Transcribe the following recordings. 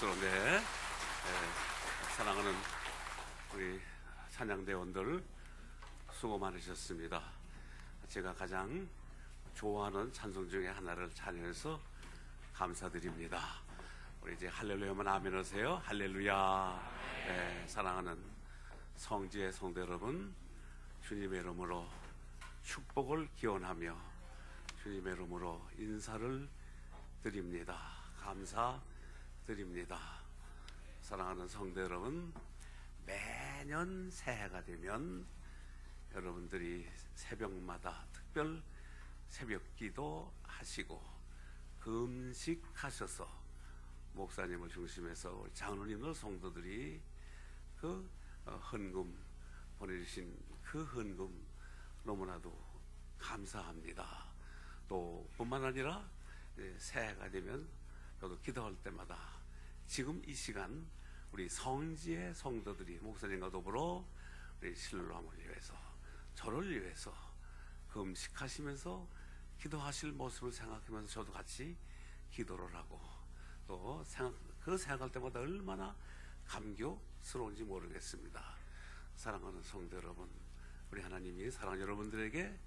그런데 사랑하는 우리 찬양대원들 수고 많으셨습니다. 제가 가장 좋아하는 찬송 중에 하나를 찬양해서 감사드립니다. 우리 이제 할렐루야만 아멘 하세요. 할렐루야. 네, 사랑하는 성지의 성도 여러분, 주님의 이름으로 축복을 기원하며 주님의 이름으로 인사를 드립니다. 감사드립니다. 사랑하는 성도 여러분, 매년 새해가 되면 여러분들이 새벽마다 특별 새벽기도 하시고 금식하셔서 목사님을 중심해서 장로님들 성도들이 그 헌금 보내주신 그 헌금 너무나도 감사합니다. 또 뿐만 아니라 새해가 되면 저도 기도할 때마다 지금 이 시간 우리 성지의 성도들이 목사님과 더불어 우리 신랑을 위해서 저를 위해서 금식하시면서 기도하실 모습을 생각하면서 저도 같이 기도를 하고 또 생각할 때마다 얼마나 감격스러운지 모르겠습니다. 사랑하는 성도 여러분, 우리 하나님이 사랑하는 여러분들에게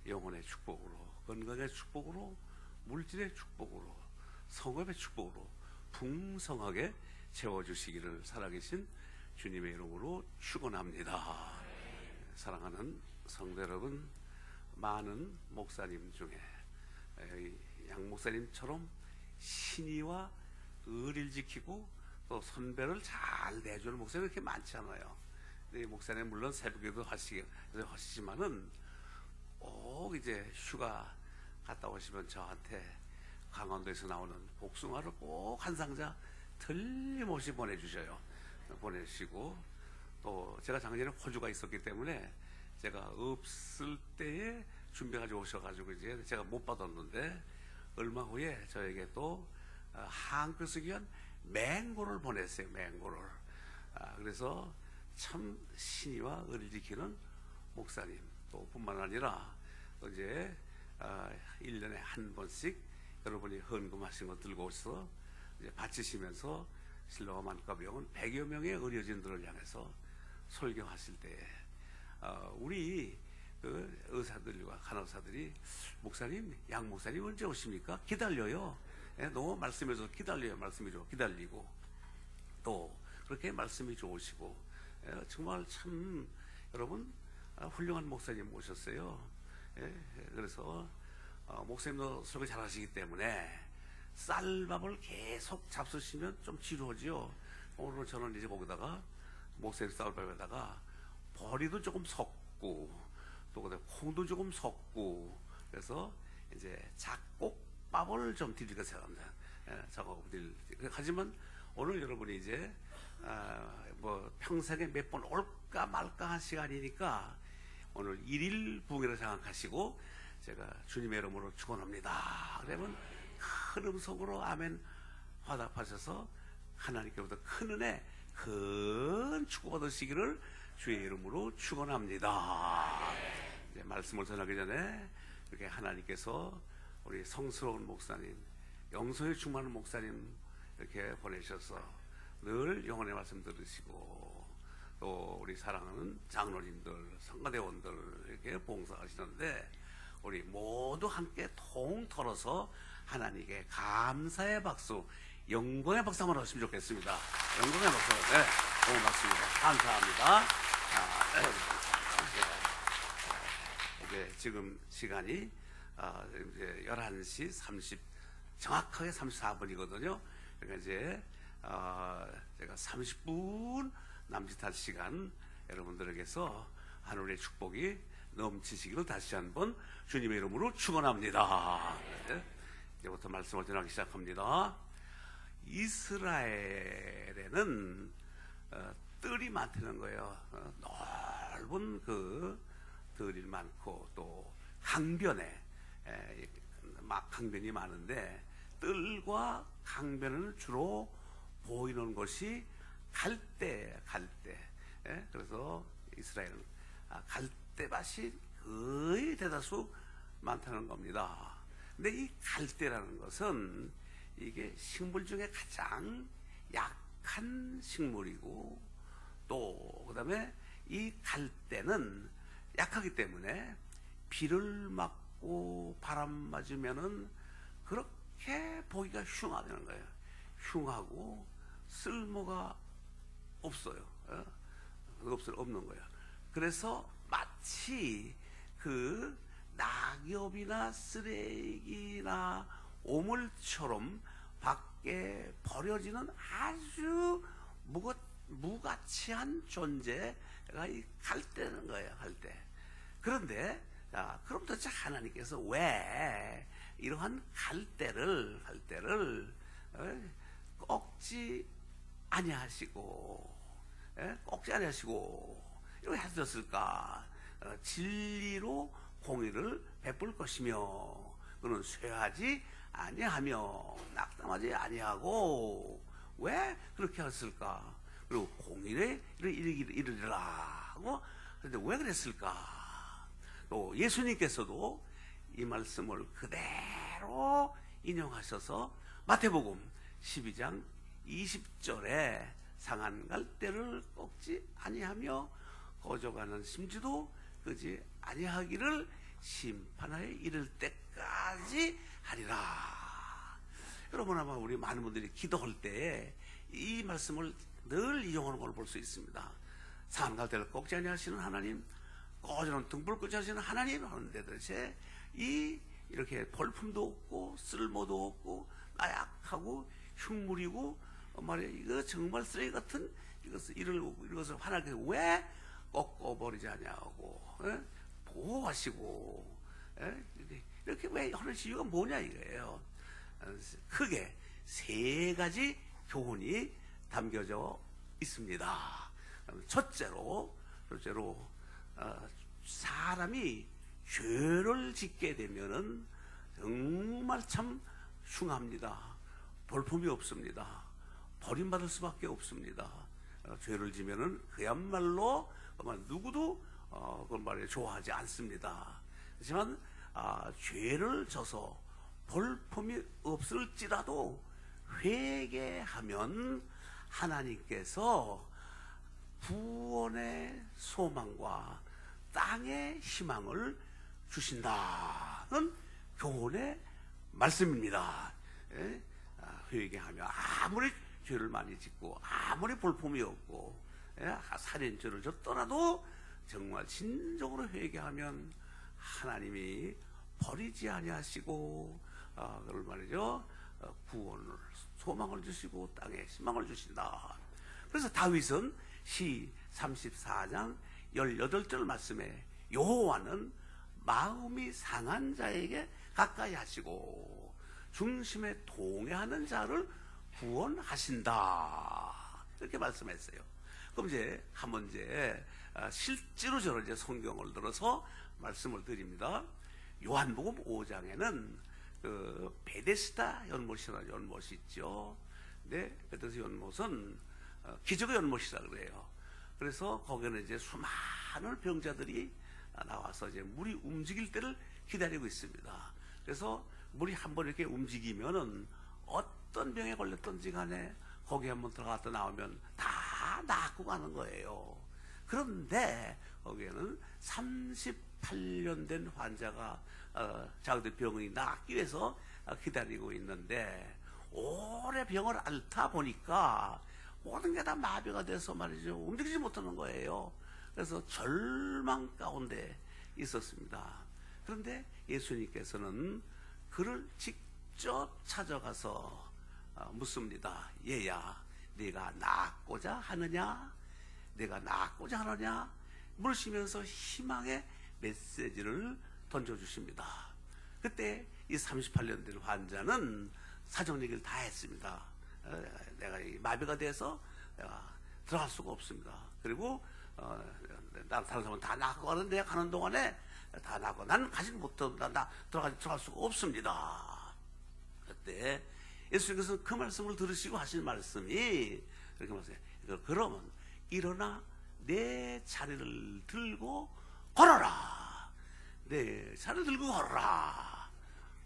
영혼의 축복으로, 건강의 축복으로, 물질의 축복으로, 성업의 축복으로 풍성하게 채워주시기를 살아계신 주님의 이름으로 축원합니다. 사랑하는 성도 여러분, 많은 목사님 중에 양 목사님처럼 신의와 의리를 지키고 또 선배를 잘 내주는 목사님이 그렇게 많지 않아요. 이 목사님 물론 새벽에도 하시지만은 꼭 이제 휴가 갔다 오시면 저한테 강원도에서 나오는 복숭아를 꼭 한 상자 틀림없이 보내주셔요. 보내주시고 또 제가 작년에 호주가 있었기 때문에 제가 없을 때에 준비가지고 오셔가지고 이제 제가 못 받았는데 얼마 후에 저에게 또 한국에서 귀한 맹고를 보냈어요. 맹고를. 그래서 참 신의와 의를 지키는 목사님 또 뿐만 아니라 또 이제 1년에 한 번씩 여러분이 헌금하신 거 들고 오셔서 이제 바치시면서 신라와 만가병원 100여 명의 의료진들을 향해서 설교하실 때 우리 그 의사들과 간호사들이 목사님, 양 목사님 언제 오십니까? 기다려요. 너무 말씀해서 기다려요. 말씀이 좋아. 기다리고 또 그렇게 말씀이 좋으시고 정말 참 여러분 훌륭한 목사님 모셨어요. 그래서 목사님도 설교 잘하시기 때문에 쌀밥을 계속 잡수시면 좀 지루하지요. 오늘 저는 이제 거기다가 목사님 쌀밥에다가 보리도 조금 섞고 또 그다음에 콩도 조금 섞고 그래서 이제 잡곡밥을 좀 드리려고 생각합니다. 하지만 오늘 여러분이 이제 뭐 평생에 몇 번 올까 말까 한 시간이니까 오늘 1일 부흥이라고 생각하시고 제가 주님의 이름으로 축원합니다. 그러면 큰 음성으로 아멘 화답하셔서 하나님께로부터 큰 은혜, 큰 축복 받으시기를 주의 이름으로 축원합니다. 이제 말씀을 전하기 전에 이렇게 하나님께서 우리 성스러운 목사님, 영성에 충만한 목사님 이렇게 보내셔서 늘 영혼의 말씀 들으시고 또 우리 사랑하는 장로님들, 성가대원들 이렇게 봉사하시는데 우리 모두 함께 통 털어서 하나님께 감사의 박수, 영광의 박수 한번 하시면 좋겠습니다. 영광의 박수. 네, 고맙습니다. 감사합니다. 이제 지금 시간이 이제 11시 30, 정확하게 34분이거든요. 그러니까 이제 제가 30분 남짓할 시간 여러분들에게서 하늘의 축복이 넘치시기를 다시 한번 주님의 이름으로 축원합니다. 네, 이제부터 말씀을 전하기 시작합니다. 이스라엘에는 뜰이 많다는 거예요. 넓은 그 뜰이 많고 또 강변에 막 강변이 많은데 뜰과 강변은 주로 보이는 것이 갈대. 그래서 이스라엘은 갈대밭이 거의 대다수 많다는 겁니다. 근데 이 갈대라는 것은 이게 식물 중에 가장 약한 식물이고, 또 그다음에 이 갈대는 약하기 때문에 비를 맞고 바람 맞으면은 그렇게 보기가 흉하다는 거예요. 흉하고 쓸모가 없어요. 없는 거예요. 그래서 마치 그 낙엽이나 쓰레기나 오물처럼 밖에 버려지는 아주 무가치한 존재가 이 갈대는 거예요. 갈대. 그런데 그럼 도대체 하나님께서 왜 이러한 갈대를 꺾지 아니하시고 이렇게 하셨을까? 진리로 공의를 베풀 것이며 그는 쇠하지 아니하며 낙담하지 아니하고 왜 그렇게 하셨을까? 그리고 공의를 이르리라 하고, 그런데 왜 그랬을까? 또 예수님께서도 이 말씀을 그대로 인용하셔서 마태복음 12장 20절에 상한 갈대를 꺾지 아니하며 거저가는 심지도 끄지 아니하기를 심판하여 이를 때까지 하리라. 여러분, 아마 우리 많은 분들이 기도할 때에 이 말씀을 늘 이용하는 걸 볼 수 있습니다. 상한 갈대를 꺾지 아니하시는 하나님, 꺼져는 등불 끄지 하시는 하나님 하는데 도대체 이렇게 볼품도 없고 쓸모도 없고 나약하고 흉물이고 말이야, 이거 정말 쓰레기 같은 이것을 하나님께서 왜 꺾어버리지 않냐고 보호하시고 이렇게 왜 하는 이유가 뭐냐 이거예요. 크게 세 가지 교훈이 담겨져 있습니다. 첫째로 사람이 죄를 짓게 되면은 정말 참 흉합니다. 볼품이 없습니다. 버림받을 수밖에 없습니다. 죄를 지면은 그야말로 누구도 그걸 말이야 좋아하지 않습니다. 하지만 죄를 져서 볼품이 없을지라도 회개하면 하나님께서 구원의 소망과 땅의 희망을 주신다는 교훈의 말씀입니다. 회개하며 아무리 죄를 많이 짓고 아무리 볼품이 없고 살인죄를 졌더라도 정말 진정으로 회개하면 하나님이 버리지 아니하시고 그걸 말이죠, 구원을 소망을 주시고 땅에 희망을 주신다. 그래서 다윗은 시 34장 18절 말씀에 여호와는 마음이 상한 자에게 가까이 하시고 중심에 동해하는 자를 구원하신다, 이렇게 말씀했어요. 그럼 이제 한번 실제로 저는 성경을 들어서 말씀을 드립니다. 요한복음 5장에는 그 베데스다 연못이라는 연못이 있죠. 근데 베데스다 연못은 기적의 연못이라 그래요. 그래서 거기는 이제 수많은 병자들이 나와서 이제 물이 움직일 때를 기다리고 있습니다. 그래서 물이 한번 이렇게 움직이면은 어떤 병에 걸렸던지 간에 거기 한번 들어갔다 나오면 다 낫고 가는 거예요. 그런데 거기에는 38년 된 환자가 자기들 병이 낫기 위해서 기다리고 있는데 오래 병을 앓다 보니까 모든 게 다 마비가 돼서 말이죠, 움직이지 못하는 거예요. 그래서 절망 가운데 있었습니다. 그런데 예수님께서는 그를 직접 찾아가서 묻습니다. 얘야, 네가 낫고자 하느냐? 네가 낫고자 하느냐? 물으시면서 희망의 메시지를 던져주십니다. 그때 이 38년 된 환자는 사정 얘기를 다 했습니다. 내가 마비가 돼서 내가 들어갈 수가 없습니다. 그리고 다른 사람은 다 낫고 가는데 가는 동안에 다 낫고 나는 가지 못한다. 나 들어갈 수가 없습니다. 그때 예수님께서 그 말씀을 들으시고 하신 말씀이 이렇게 말씀해요. 그러면 일어나 내 자리를 들고 걸어라. 내 자리를 들고 걸어라.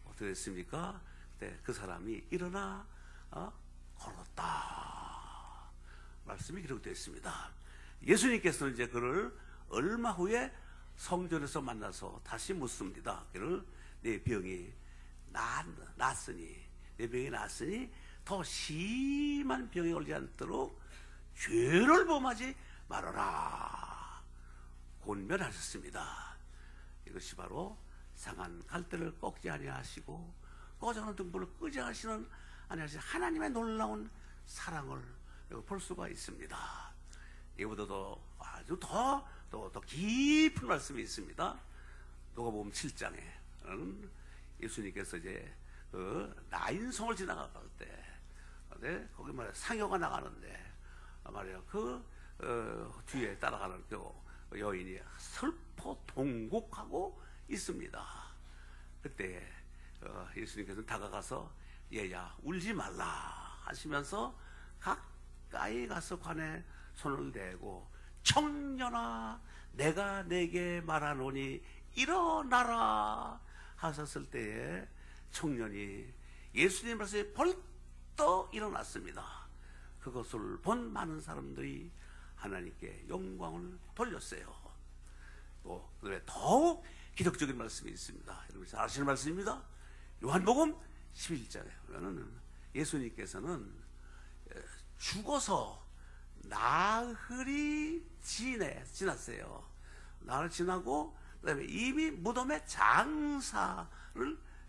어떻게 됐습니까? 그때 그 사람이 일어나 걸었다. 말씀이 기록되어 있습니다. 예수님께서는 이제 그를 얼마 후에 성전에서 만나서 다시 묻습니다. 그를 내 병이 낫으니 더 심한 병에 걸리지 않도록 죄를 범하지 말아라 권면하셨습니다. 이것이 바로 상한 갈대를 꺾지 아니하시고 꺼져가는 등불을 끄지 하시는 하나님의 놀라운 사랑을 볼 수가 있습니다. 이보다도 아주 더 깊은 말씀이 있습니다. 누가복음 7장에 예수님께서 이제 나인성을 지나갈 때 거기 말이야 상여가 나가는데 말이야 뒤에 따라가는 그 여인이 슬퍼 동곡하고 있습니다. 그때 예수님께서 다가가서 얘야 울지 말라 하시면서 가까이 가서 관에 손을 대고 청년아 내가 내게 말하노니 일어나라 하셨을 때에 청년이 예수님 말씀에 벌떡 일어났습니다. 그것을 본 많은 사람들이 하나님께 영광을 돌렸어요. 또 더욱 기적적인 말씀이 있습니다. 여러분 잘 아시는 말씀입니다. 요한복음 11장에 보면은 예수님께서는 죽어서 나흘이 지났어요. 나흘 지나고 그다음에 이미 무덤에 장사를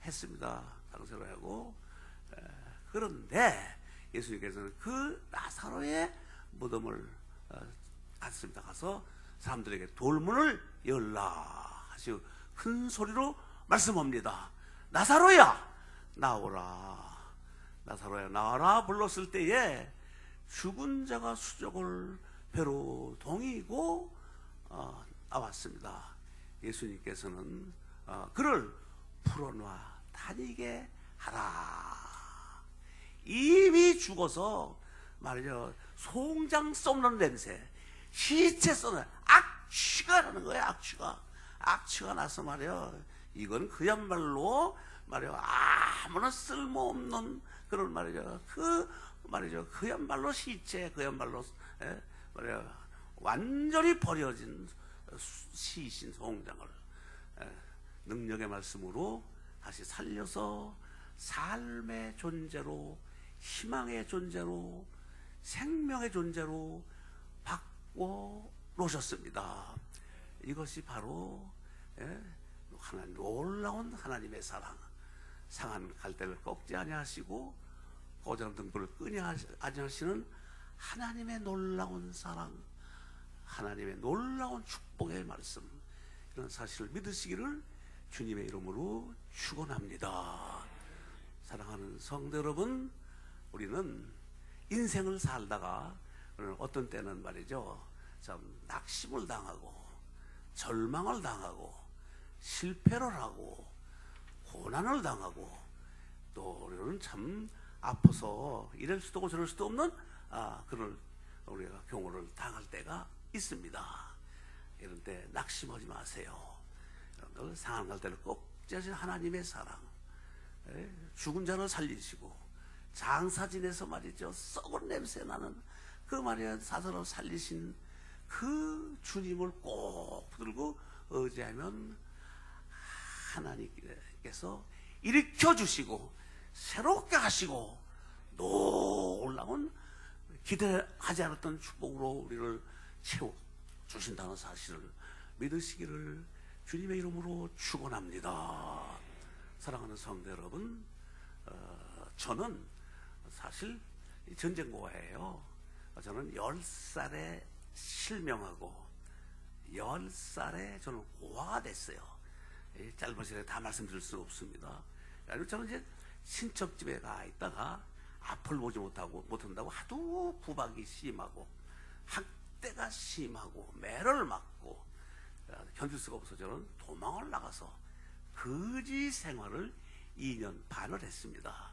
했습니다. 장사를 하고 그런데 예수님께서는 그 나사로의 무덤을 갔습니다. 가서 사람들에게 돌문을 열라 하시고 큰 소리로 말씀합니다. 나사로야 나오라. 나사로야 나와라 불렀을 때에 죽은 자가 수족을 배로 동이고 나왔습니다. 예수님께서는 그를 풀어놔 다니게 하라. 이미 죽어서 말이죠 송장 썩는 냄새, 시체 썩는 악취가 나는 거예요. 악취가 나서 말이요 이건 그야말로 말이요 아무나 쓸모없는 그런 말이죠 그야말로 시체 그야말로 말이요 완전히 버려진 시신 송장을 능력의 말씀으로 다시 살려서 삶의 존재로 희망의 존재로 생명의 존재로 바꿔 놓으셨습니다. 이것이 바로 하나님 놀라운 하나님의 사랑, 상한 갈대를 꺾지 아니하시고 고장 등불을 끄지 아니하시는 하나님의 놀라운 사랑, 하나님의 놀라운 축복의 말씀, 이런 사실을 믿으시기를 주님의 이름으로 축원합니다. 사랑하는 성도 여러분, 우리는 인생을 살다가 어떤 때는 말이죠 참 낙심을 당하고 절망을 당하고 실패를 하고 고난을 당하고 또 우리는 참 아파서 이럴 수도 없고 저럴 수도 없는 그런 우리가 경우를 당할 때가 있습니다. 이런 때 낙심하지 마세요. 여러분들 상한 갈대를 꺾지 않으신 하나님의 사랑, 죽은 자를 살리시고 장사 지내서 말이죠 썩은 냄새 나는 그 말이야 사사로 살리신 그 주님을 꼭 붙들고 의지하면 하나님께서 일으켜 주시고 새롭게 하시고 놀라운 기대하지 않았던 축복으로 우리를 채워 주신다는 사실을 믿으시기를 주님의 이름으로 축원합니다. 사랑하는 성도 여러분, 저는 사실 전쟁고아예요. 저는 10살에 실명하고 10살에 저는 고아가 됐어요. 짧은 시간에 다 말씀드릴 수 없습니다. 저는 이제 친척집에 가 있다가 앞을 보지 못한다고 하도 구박이 심하고 학대가 심하고 매를 맞고 견딜 수가 없어서 저는 도망을 나가서 거지 생활을 2년 반을 했습니다.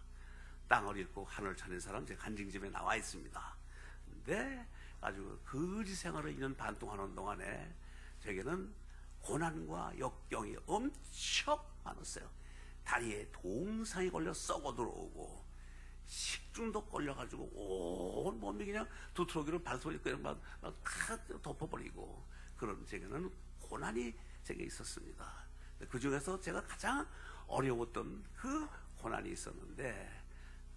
땅을 잃고 하늘을 찾는 사람 제 간증집에 나와 있습니다. 근데 아주 거지 생활을 2년 반 동안 하는 동안에 저에게는 고난과 역경이 엄청 많았어요. 다리에 동상이 걸려 썩어 들어오고 식중독 걸려가지고 온 몸이 그냥 두트러기로 발톱이 그냥 막 덮어버리고 그런 제게는 고난이 제게 있었습니다. 그 중에서 제가 가장 어려웠던 그 고난이 있었는데,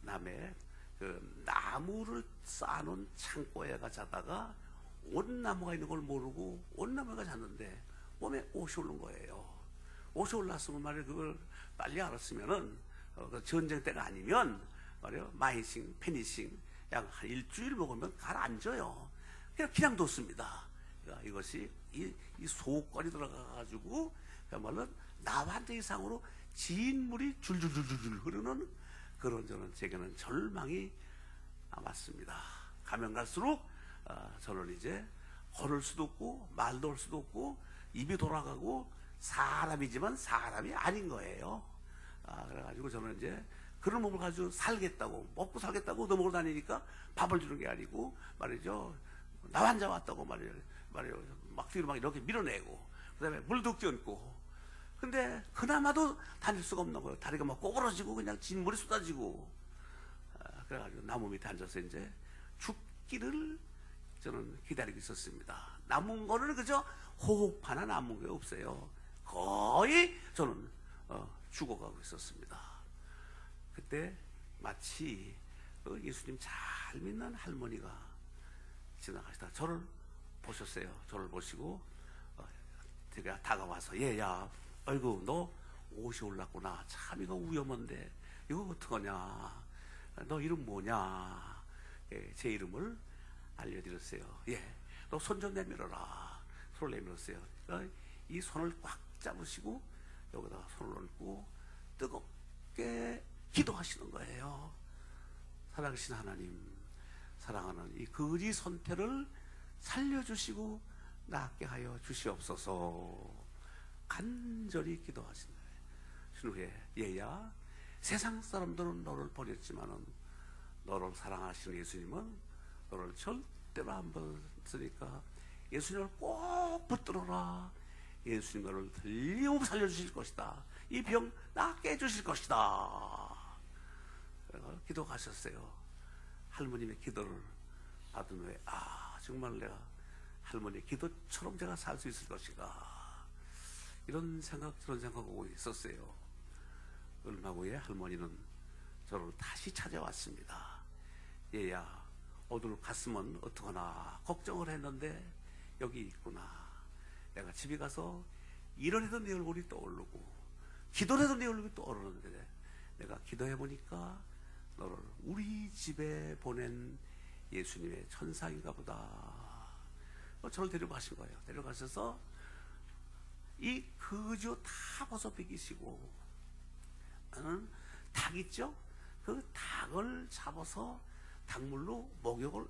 남의 그 나무를 쌓아놓은 창고에가 자다가 온나무가 있는 걸 모르고 온나무가 잤는데 몸에 옷이 오른 거예요. 옷이 올랐으면 말이야, 그걸 빨리 알았으면은 그 전쟁 때가 아니면 말이야, 마이싱, 페니싱 약 한 일주일 먹으면 가라앉아요. 그냥 뒀습니다. 그러니까 이것이 이 소권이 들어가가지고 그야말로 나반대 이상으로 진 물이 줄줄줄줄 흐르는 그런 제게는 절망이 왔습니다. 가면 갈수록 저는 이제 걸을 수도 없고 말도 할 수도 없고 입이 돌아가고 사람이지만 사람이 아닌 거예요. 그래가지고 저는 이제 그런 몸을 가지고 살겠다고, 먹고 살겠다고 넘어고 다니니까 밥을 주는 게 아니고 말이죠, 나 환자 왔다고 말이에요 막 뒤로 막 이렇게 밀어내고 그다음에 물도 끼얹고. 근데 그나마도 다닐 수가 없는 거예요. 다리가 막 꼬부러지고 그냥 진물이 쏟아지고. 그래가지고 나무 밑에 앉아서 이제 죽기를 저는 기다리고 있었습니다. 남은 거는 그저 호흡 하나 남은 게 없어요. 거의 저는 죽어가고 있었습니다. 그때 마치 예수님 잘 믿는 할머니가 지나가시다 저를 보셨어요. 저를 보시고 제가 다가와서, 얘야, 아이고 너 옷이 올랐구나. 참 이거 위험한데 이거 어떡하냐. 너 이름 뭐냐. 제 이름을 알려드렸어요. 예, 너 손 좀 내밀어라. 손을 내밀었어요. 그러니까 이 손을 꽉 잡으시고 여기다가 손을 얹고 뜨겁게 기도하시는 거예요. 살아계신 하나님, 사랑하는 이 거지 선태를 살려주시고 낫게 하여 주시옵소서. 간절히 기도하신 거예요. 그 후에, 얘야, 세상 사람들은 너를 버렸지만은 너를 사랑하시는 예수님은 너를 절대로 안 버렸으니까 예수님을 꼭 붙들어라. 예수님 너를 틀림없이 살려주실 것이다. 이 병 낫게 해주실 것이다. 기도하셨어요. 할머님의 기도를 받은 후에, 정말 내가 할머니의 기도처럼 제가 살 수 있을 것인가, 이런 생각, 저런 생각하고 있었어요. 얼마 후에 할머니는 저를 다시 찾아왔습니다. 얘야, 어디로 갔으면 어떡하나 걱정을 했는데 여기 있구나. 내가 집에 가서 일을 해도 네 얼굴이 떠오르고 기도를 해도 네 얼굴이 떠오르는데 내가 기도해보니까 너를 우리 집에 보낸 예수님의 천사인가 보다. 저를 데려가신 거예요. 데려가셔서 이 거지옷 다 벗어 벗기시고, 닭 있죠? 그 닭을 잡아서 닭물로 목욕을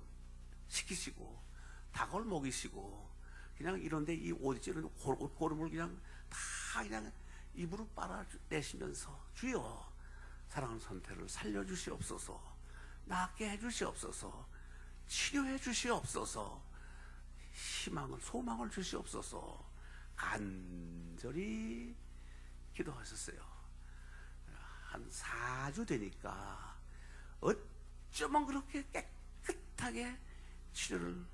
시키시고 닭을 먹이시고, 그냥 이런데 이 옷 찌르는 옷고름을 그냥 다 그냥 입으로 빨아내시면서, 주여 사랑하는 선태를 살려주시옵소서, 낫게 해주시옵소서, 치료해 주시옵소서, 희망을, 소망을 주시옵소서, 간절히 기도하셨어요. 한 4주 되니까 어쩌면 그렇게 깨끗하게 치료를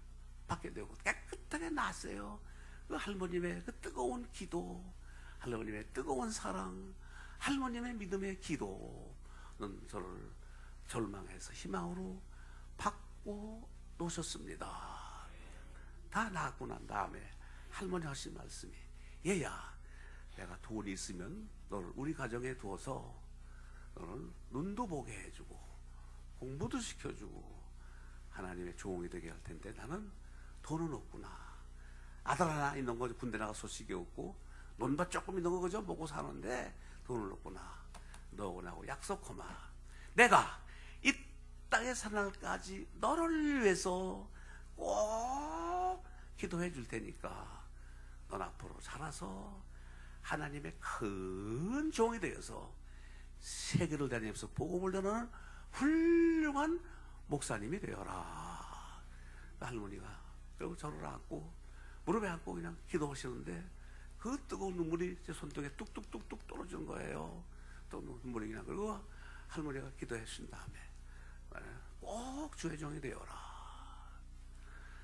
받게 되고 깨끗하게 났어요. 그 할머님의 그 뜨거운 기도, 할머님의 뜨거운 사랑, 할머님의 믿음의 기도는 저를 절망해서 희망으로 바꿔 놓으셨습니다. 다 나았고 난 다음에 할머니 하신 말씀이, 얘야, 내가 돈이 있으면 너를 우리 가정에 두어서 너를 눈도 보게 해주고 공부도 시켜주고 하나님의 종이 되게 할 텐데 나는 돈은 없구나. 아들 하나 있는 거 군대 나가 소식이 없고 논밭 조금 있는 거 그저 먹고 사는데 돈은 없구나. 너하고 약속하마. 내가 이 땅에 사는 날까지 너를 위해서 꼭 기도해 줄 테니까 넌 앞으로 자라서 하나님의 큰 종이 되어서 세계를 다니면서 복음을 전하는 훌륭한 목사님이 되어라. 할머니가 그리고 저를 안고 무릎에 안고 그냥 기도하시는데 그 뜨거운 눈물이 제 손등에 뚝뚝뚝뚝 떨어지는 거예요. 또 눈물이 그냥. 그리고 할머니가 기도해 주신 다음에 꼭 주의 종이 되어라.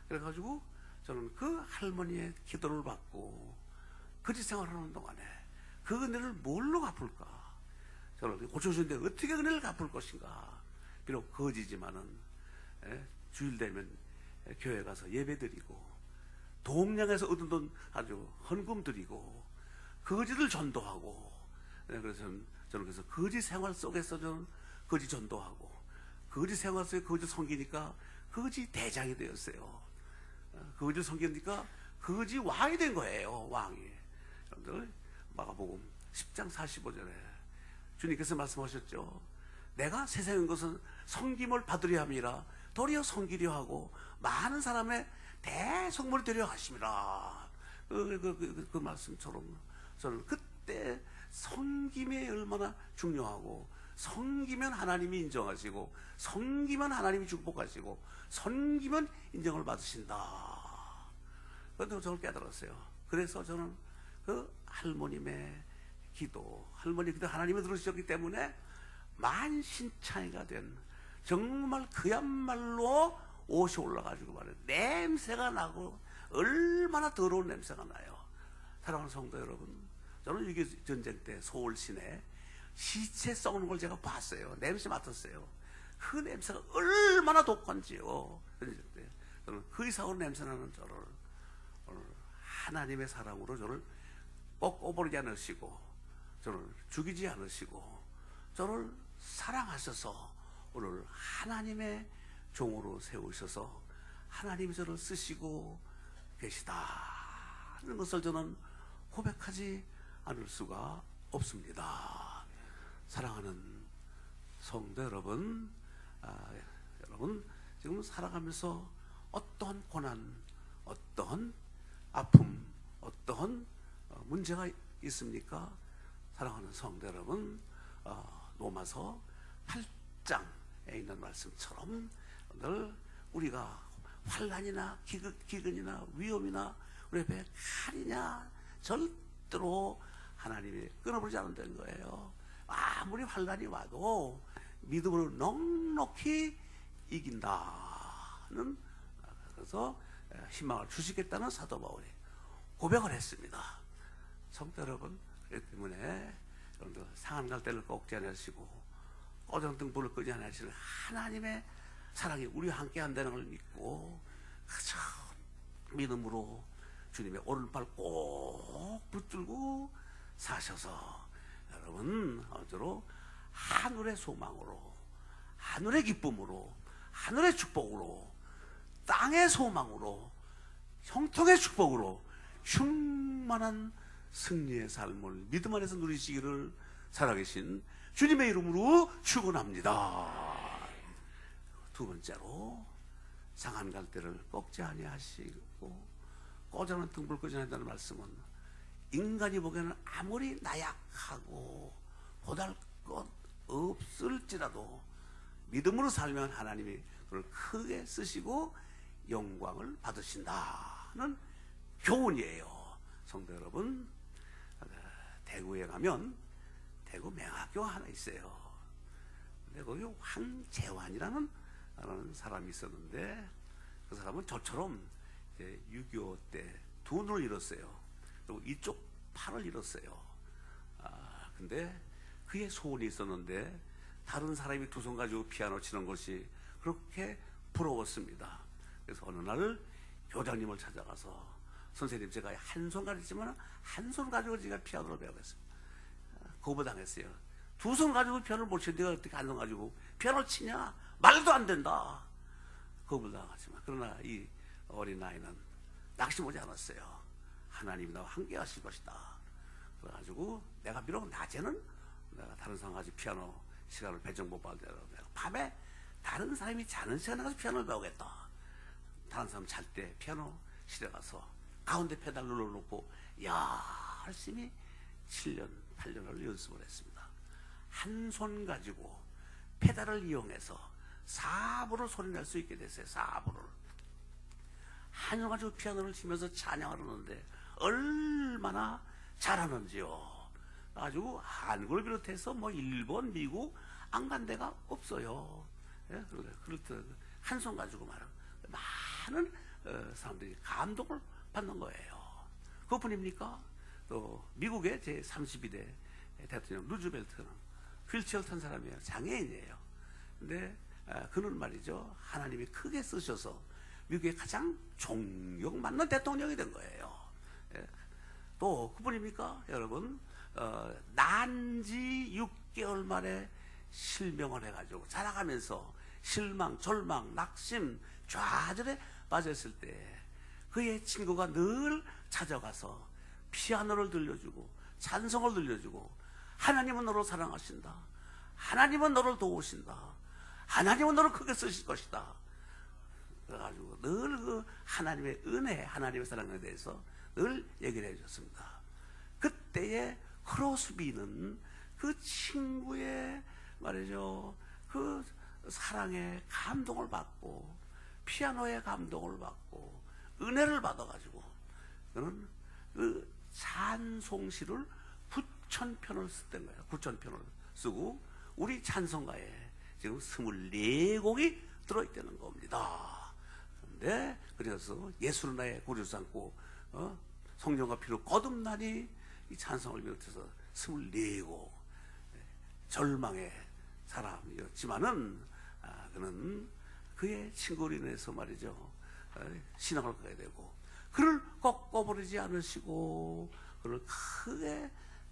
그래가지고 저는 그 할머니의 기도를 받고 거지 생활하는 동안에 그 은혜를 뭘로 갚을까? 저는 고쳐주는데 어떻게 은혜를 갚을 것인가? 비록 거지지만은 주일 되면 교회 가서 예배 드리고 동량에서 얻은 돈 아주 헌금 드리고 거지를 전도하고, 그래서 저는 그래서 거지 생활 속에서 저는 거지 전도하고 거지 생활 속에 거지 섬기니까 거지 대장이 되었어요. 거지 섬기니까 거지 왕이 된 거예요. 왕이. 여러분들 마가복음 10장 45절에 주님께서 말씀하셨죠. 내가 세상에 온 것은 섬김을 받으려 함이라 도리어 섬기려 하고 많은 사람의 대속물이 되려 하심이라. 그 말씀처럼 저는 그때 섬김이 얼마나 중요하고, 섬기면 하나님이 인정하시고, 섬기면 하나님이 축복하시고, 섬기면 인정을 받으신다. 그런데 저를 깨달았어요. 그래서 저는 그 할머님의 기도, 할머니 기도 하나님이 들으셨기 때문에 만신창이가 된, 정말 그야말로 옷이 올라가지고 말이에요. 냄새가 나고 얼마나 더러운 냄새가 나요. 사랑하는 성도 여러분, 저는 이게 전쟁 때 서울 시내 시체 썩는 걸 제가 봤어요. 냄새 맡았어요. 그 냄새가 얼마나 독한지요. 전쟁 때 저는 그 이상으로 냄새나는 저를 오늘 하나님의 사랑으로 저를 꼭 오버리지 않으시고, 저를 죽이지 않으시고, 저를 사랑하셔서 오늘 하나님의 종으로 세우셔서 하나님이 저를 쓰시고 계시다는 것을 저는 고백하지 않을 수가 없습니다. 사랑하는 성도 여러분, 여러분 지금 살아가면서 어떠한 고난, 어떠한 아픔, 어떠한 문제가 있습니까? 사랑하는 성도 여러분, 로마서 8장에 있는 말씀처럼 늘 우리가 환난이나 기근이나 위험이나 우리 배에 칼이냐 절대로 하나님이 끊어버리지 않는다는 거예요. 아무리 환난이 와도 믿음으로 넉넉히 이긴다는, 그래서 희망을 주시겠다는 사도 바울이 고백을 했습니다. 성도 여러분, 그렇기 때문에 여러분들 상한 갈대를 꺾지 않으시고 꺼정등 불을 끄지 않으시는 하나님의 사랑이 우리와 함께 한다는 걸 믿고 그저 믿음으로 주님의 오른팔 꼭 붙들고 사셔서 여러분 어쩌로 하늘의 소망으로, 하늘의 기쁨으로, 하늘의 축복으로, 땅의 소망으로, 형통의 축복으로 충만한 승리의 삶을 믿음 안에서 누리시기를 살아계신 주님의 이름으로 축원합니다. 두 번째로 상한 갈대를 꺾지 아니하시고 꺼져는 등불 끄지 않는다는 말씀은 인간이 보기에는 아무리 나약하고 보잘것 없을지라도 믿음으로 살면 하나님이 그를 크게 쓰시고 영광을 받으신다는 교훈이에요. 성도 여러분, 대구에 가면 대구 맹학교 하나 있어요. 근데 거기 황재환이라는 사람이 있었는데 그 사람은 저처럼 6.25 때 두 눈을 잃었어요. 그리고 이쪽 팔을 잃었어요. 근데 그의 소원이 있었는데 다른 사람이 두 손 가지고 피아노 치는 것이 그렇게 부러웠습니다. 그래서 어느 날 교장님을 찾아가서 선생님, 제가 한 손 가지지만 한 손 가지고 제가 피아노를 배우겠습니다. 거부당했어요. 두 손 가지고 피아노를 못 치는데 내가 어떻게 한 손 가지고 피아노를 치냐? 말도 안 된다. 거부당하지만 그러나 이 어린아이는 낙심하지 않았어요. 하나님이 나와 함께 하실 것이다. 그래가지고 내가 비록 낮에는 내가 다른 사람 가지고 피아노 시간을 배정 못 받더라도 내가 밤에 다른 사람이 자는 시간에 가서 피아노를 배우겠다. 다른 사람 잘 때 피아노실에 가서 가운데 페달 눌러놓고 열심히 7년, 8년을 연습을 했습니다. 한 손 가지고 페달을 이용해서 4부를 소리 낼 수 있게 됐어요. 4부를. 한 손 가지고 피아노를 치면서 찬양을 하는데 얼마나 잘하는지요. 가지고 한국을 비롯해서 뭐 일본, 미국 안 간 데가 없어요. 예? 그럴 때 한 손 가지고 많은 사람들이 감동을 받는 거예요. 그것뿐입니까? 또 미국의 제32대 대통령 루즈벨트는 휠체어 탄 사람이에요. 장애인이에요. 근데 그는 말이죠, 하나님이 크게 쓰셔서 미국의 가장 존경받는 대통령이 된 거예요. 예. 또 그뿐입니까? 여러분, 난지 6개월 만에 실명을 해가지고 자라가면서 실망, 절망, 낙심, 좌절에 빠졌을 때 그의 친구가 늘 찾아가서 피아노를 들려주고 찬송을 들려주고, 하나님은 너를 사랑하신다, 하나님은 너를 도우신다, 하나님은 너를 크게 쓰실 것이다. 그래가지고 늘 그 하나님의 은혜, 하나님의 사랑에 대해서 늘 얘기를 해줬습니다. 그때의 크로스비는 그 친구의 말이죠, 그 사랑에 감동을 받고 피아노에 감동을 받고 은혜를 받아가지고 그는 그 찬송시를 9,000편을 썼던 거예요. 9,000편을 쓰고 우리 찬송가에 지금 24곡이 들어있다는 겁니다. 그런데 그래서 예수는 나의 구주 삼고 성령과 피로 거듭나니 이 찬송을 비롯해서 24곡, 절망의 사람이었지만은 그는 그의 친구로 인해서 말이죠, 신앙을 갖게 되고 그를 꺾어버리지 않으시고 그를 크게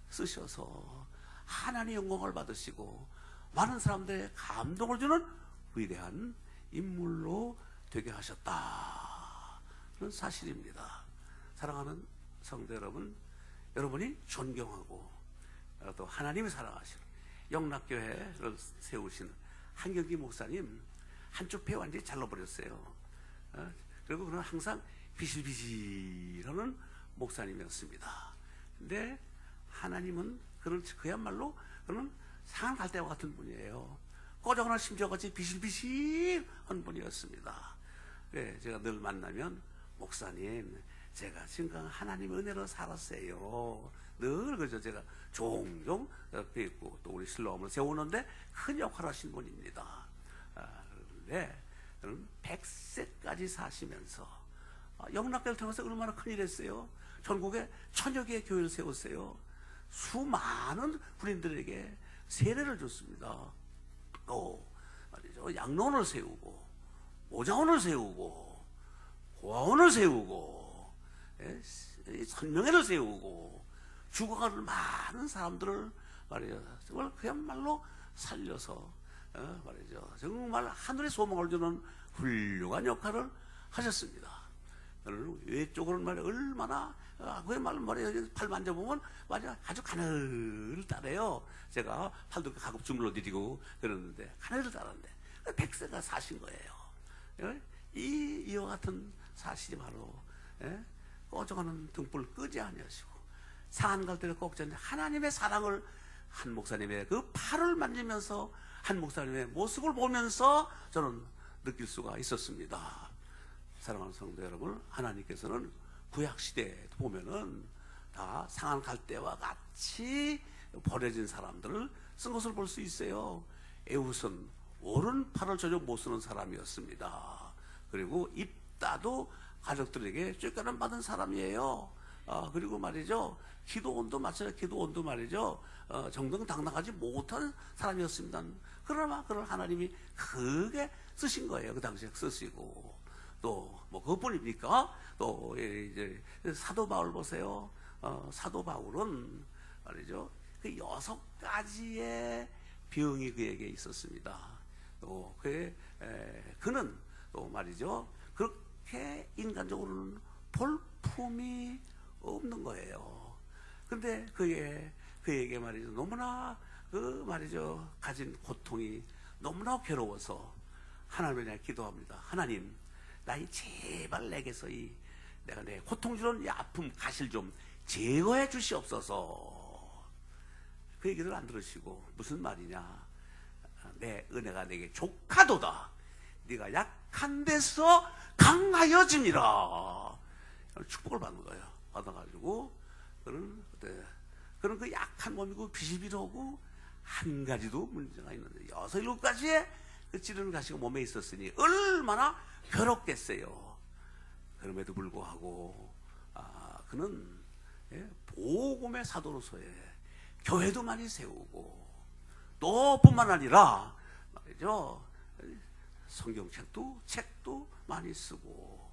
쓰셔서 하나님의 영광을 받으시고 많은 사람들의 감동을 주는 위대한 인물로 되게 하셨다. 그런 사실입니다. 사랑하는 성도 여러분, 여러분이 존경하고 또 하나님이 사랑하시는 영락교회를 세우신 한경기 목사님 한쪽 배 완전히 잘라버렸어요. 그리고 그는 항상 비실비실하는 목사님이었습니다. 근데 하나님은 그는 그야말로 그는 상한 갈대와 같은 분이에요. 꺼져가는 심지어같이 비실비실한 분이었습니다. 네, 제가 늘 만나면 목사님, 제가 지금 하나님의 은혜로 살았어요. 늘 그죠. 제가 종종 뵙고 또 우리 실로암을 세우는데 큰 역할을 하신 분입니다. 그런데 그는 100세까지 사시면서 영락교를 통해서 얼마나 큰일 했어요. 전국에 1000여 개의 교회를 세웠어요. 수많은 군인들에게 세례를 줬습니다. 또 말이죠, 양로원을 세우고 모자원을 세우고 고아원을 세우고 선명회를 세우고 죽어가는 많은 사람들을 말이죠, 정말 그야말로 살려서 말이죠, 정말 하늘의 소망을 주는 훌륭한 역할을 하셨습니다. 외적으로는 말이야 얼마나 그야말로 말이야 팔 만져보면 말이야 아주 가늘을 따래요. 제가 팔도 가끔 주물러 드리고 그러는데 가늘을 따랐는데 100세가 사신 거예요. 이와 같은 사실이 바로 꺼져가는 등불을 끄지 아니하시고 상한 갈대를 꺾지 않는 하나님의 사랑을 한 목사님의 그 팔을 만지면서 한 목사님의 모습을 보면서 저는 느낄 수가 있었습니다. 사랑하는 성도 여러분, 하나님께서는 구약시대에 보면은 다 상한 갈대와 같이 버려진 사람들을 쓴 것을 볼 수 있어요. 에훗은 오른팔을 전혀 못 쓰는 사람이었습니다. 그리고 입다도 가족들에게 쫓겨남 받은 사람이에요. 그리고 말이죠, 기도원도 마찬가지로 기도원도 말이죠, 정정당당하지 못한 사람이었습니다. 그러나 그걸 하나님이 크게 쓰신 거예요. 그 당시에 쓰시고 또 뭐 그것뿐입니까? 또 이제 사도 바울 보세요. 사도 바울은 말이죠, 그 6가지의 병이 그에게 있었습니다. 또 그는 또 말이죠, 그렇게 인간적으로는 볼품이 없는 거예요. 근데 그에게 말이죠, 너무나 그 말이죠 가진 고통이 너무나 괴로워서 하나님을 기도합니다. 하나님, 나이 제발 내게서 내가 내 고통 주는 이 아픔 가실 좀 제거해 주시옵소서. 그 얘기를 안 들으시고 무슨 말이냐, 내 은혜가 내게 족하도다, 네가 약한 데서 강하여지니라. 축복을 받는 거예요. 받아가지고 그런 그 약한 몸이고 비실비실하고 한 가지도 문제가 있는데 6, 7가지의 그 찌르는 가시가 몸에 있었으니 얼마나 괴롭겠어요. 그럼에도 불구하고 그는 복음의 사도로서의 교회도 많이 세우고 또 뿐만 아니라 말이죠, 책도 많이 쓰고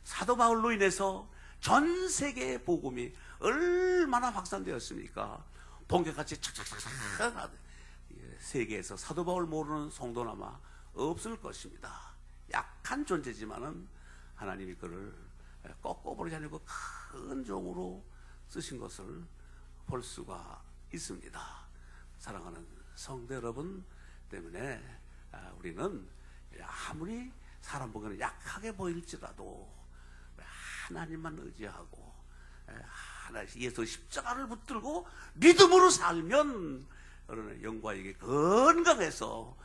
사도 바울로 인해서 전 세계의 복음이 얼마나 확산되었습니까? 번개같이 착착착착 세계에서 사도 바울 모르는 성도는 아마 없을 것입니다. 약한 존재지만은 하나님이 그를 꺾어버리지 않고 큰 종으로 쓰신 것을 볼 수가 있습니다. 사랑하는 성도 여러분 때문에 우리는 아무리 사람 보기에는 약하게 보일지라도 하나님만 의지하고 예수 십자가를 붙들고 믿음으로 살면 영과에게 건강해서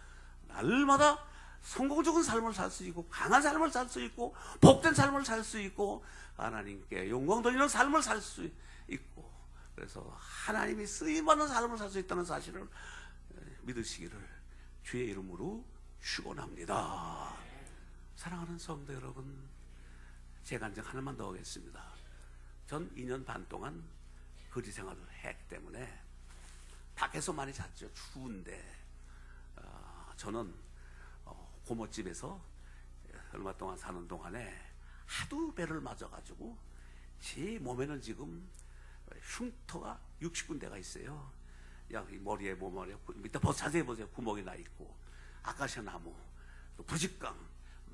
날마다 성공적인 삶을 살 수 있고 강한 삶을 살 수 있고 복된 삶을 살 수 있고 하나님께 영광 돌리는 삶을 살 수 있고 그래서 하나님이 쓰임받는 삶을 살 수 있다는 사실을 믿으시기를 주의 이름으로 축원합니다. 사랑하는 성도 여러분, 제 간증 하나만 더 하겠습니다. 전 2년 반 동안 거지 생활을 했기 때문에 밖에서 많이 잤죠. 추운데 저는 고모집에서 얼마 동안 사는 동안에 하도 배를 맞아가지고 제 몸에는 지금 흉터가 60군데가 있어요. 이 머리에 밑에 자세히 보세요. 구멍이 나 있고 아카시아 나무, 또 부직강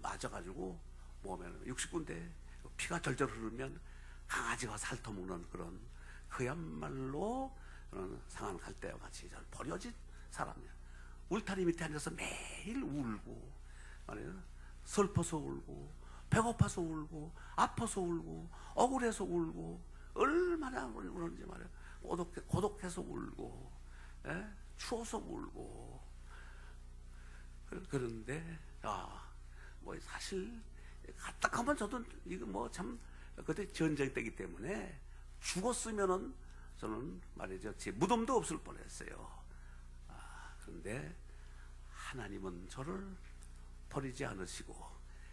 맞아가지고 몸에는 60군데 피가 절절 흐르면 강아지가 핥아먹는 그런 그야말로 그런 상한 갈대와 같이 버려진 사람이야. 울타리 밑에 앉아서 매일 울고 말이에요. 슬퍼서 울고 배고파서 울고 아파서 울고 억울해서 울고 얼마나 울는지 말이에요. 고독해서 울고 추워서 울고 그런데 뭐 사실 가딱하면 저도 이거 뭐 참 그때 전쟁 때기 때문에 죽었으면은 저는 말이죠 제 무덤도 없을 뻔했어요. 그런데 하나님은 저를 버리지 않으시고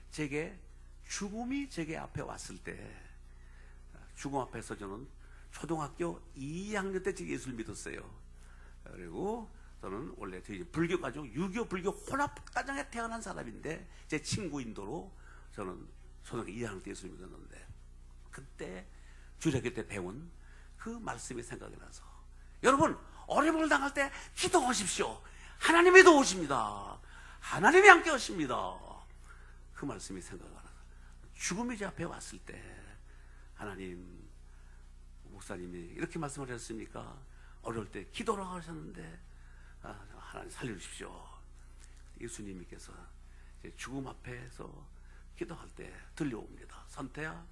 제게 죽음이 제게 앞에 왔을 때 죽음 앞에서 저는 초등학교 2학년 때 제가 예수를 믿었어요. 그리고 저는 원래 불교 가족 유교 불교 혼합 가정에 태어난 사람인데 제 친구 인도로 저는 초등학교 2학년 때 예수를 믿었는데 그때 주일학교 때 배운 그 말씀이 생각이 나서 여러분 어려움을 당할 때 기도하십시오. 하나님이 도우십니다. 하나님이 함께 하십니다. 그 말씀이 생각이 나서 죽음이 제 앞에 왔을 때 하나님 목사님이 이렇게 말씀을 했습니까? 어려울 때 기도를 하셨는데 하나님 살려주십시오. 예수님께서 죽음 앞에서 기도할 때 들려옵니다. 선태야